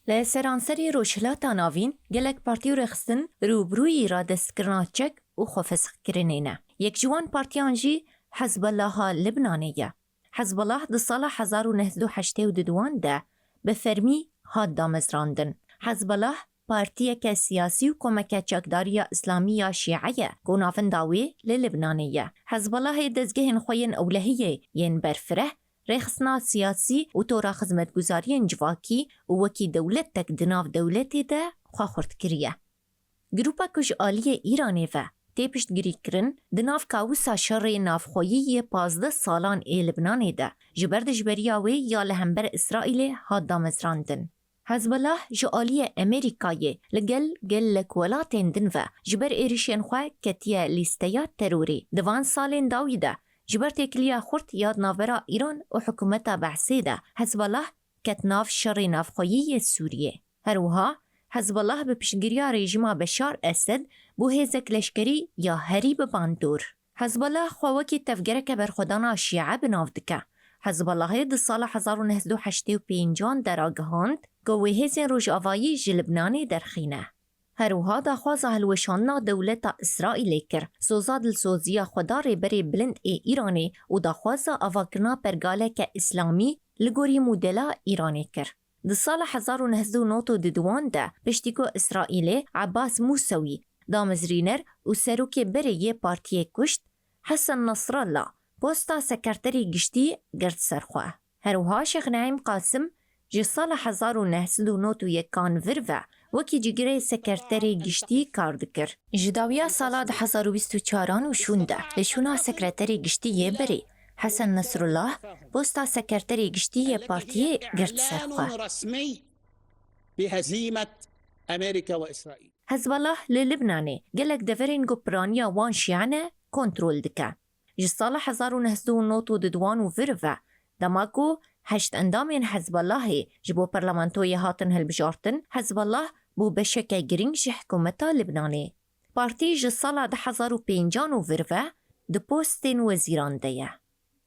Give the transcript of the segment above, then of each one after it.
لسرانسری روشلاتا ناوین گلک پارتیو رخصتن روبروی را دستکرنا چک و خفسخ کرنینه. یک جوان پارتیان جی حزب الله لبنانیه. حزب الله ده سال 1982 ده به فرمی هاد دامزراندن. حزب الله پارتیه که سیاسی و کمک چکداری اسلامی یا شیعه گونافن داوی للبنانیه. حزب الله دزگهن خوین اولهیه ین برفره رخصنا سیاسی و طورا خدمت گزاری انجواکی و وکی دولت تک دناف دولتی ده خواه خورد کریه. گروپا کش آلی ایرانی و تیپشت گری کرن دناف کاوسا شر نافخویی 15 سالان لبنانی ده جبرد جبریاوی یا لهمبر اسرائیل هاد دامزراندن. حزب الله جآلی امریکایی لگل گلک ولاتین دن و جبر ایریشین خواه کتیه لیستیات تروری دوان سالین داوی ده جبر تکلیه خورد یاد نافبرا ایران و حکومت بحثی ده حزب الله کت ناف شر نافخویی سوریه. هروها حزب الله به پیشگیری رژیم بشار اسد بو هزک لشکری یا هری باندور. حزب الله خواهی تفجیرک بر خدانا شیعه بناف دکه. حزب الله ده سال 1985 در آگهاند گوه هزین روجاوایی لبنانی در خینه. هروها دخواز هلوشاننا دولت اسرائیل کر سوزاد السوزیا خدا بری بلند ایرانی و دخواز آواکرنا پرگالک اسلامی لگوری مدلا ایرانی کر. ده سال 1992 ده پشتیکو اسرائیل عباس موسوی دامزرینر و سروک بری پارتیه کشت حسن نصر الله پوستا سکرتری گشتی گرد سرخواه. هروها شیخ نعیم قاسم جه سال 1991 ورو وکی جگره سکرتری گشتی کار دکر. جداویا سال 2024 شونده لشونا سکرتری گشتی یه بری حسن نصر الله پوستا سکرتری گشتی پارتیه گرد سرخواه. بهزيمة أمريكا وإسرائيل. حزب الله للبناني قالك دفرين قبرانيا وان شيعنا كنترول دكا. جسالة 1992 وفرفا دماكو هشت اندامين حزب الله جبو برلمانتوية هاتن هالبجارتن حزب الله بو بشكا جرينج حكومتا لبناني. بارتي جسالة 2005 وفرفا دبوستين وزيران ديه.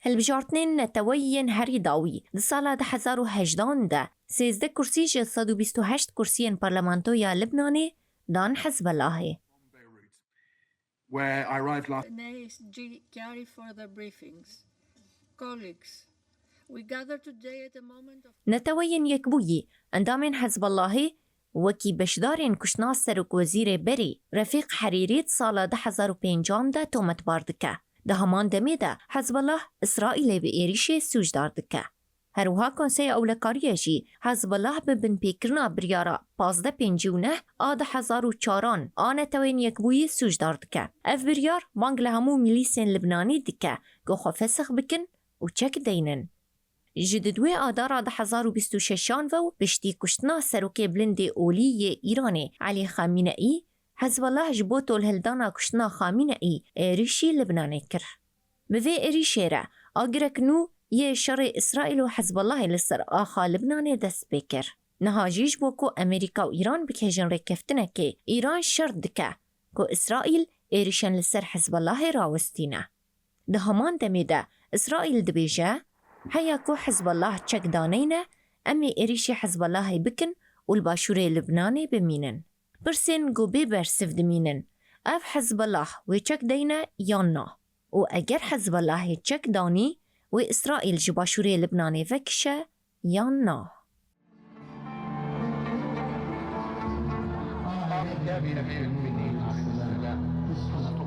هالبجارتنين نتوين هري داوي دسالة 2018 ده 13 كرسي جه 128 كرسيين برلمانتويا لبناني دان حزب الله. Where I arrived last Thanks, Gary, for the briefings. Colleagues, we gather today at a moment of نتوين يكبوي اندامين حزب الله وكي بشدارين كشنا سرك وزير بري رفيق حريريت سالة 2005 ده تومت باردكه. ده همان دمي ده حزب الله اسرائيل به ایریش سوجدار دکه. هروها کنسی اولکاریه جی حزب الله ببن پیکرنا بریارا 1559 آده 1004 آنه توین یکبوی سوجدار دکه. اف بریار وانگ لهمو میلیسین لبنانی دکه گو خفسخ بکن و چک دینن. جددوی آدار 1026 و بشتی کشتنا سروک بلند اولی ایرانی علی خامنه‌ای حزب الله جبوتو الهلدانا کشتنا خامنه‌ای ایریشی لبنانی کر. بوی ایریشی را آگرک نو یه شر اسرائیل و حزب الله لسر آخا لبنانی دست بکر. نهاجیش بوکو امریکا و ایران بکهجن رکفتنه که ایران شر دکه که اسرائیل ایریشن لسر حزب الله راوستینه. ده همان دمیده اسرائیل دبیجه هیا که حزب الله چک دانینه امی ایریشی حزب الله بکن و الباشور لبنانی بمینن. برسن گو بیبر سفدمینن اف حزب الله و چک دینه یا نه و اگر حزب الله چک دانی و اسرائیل جباشوری لبنانی وکشه یا نه.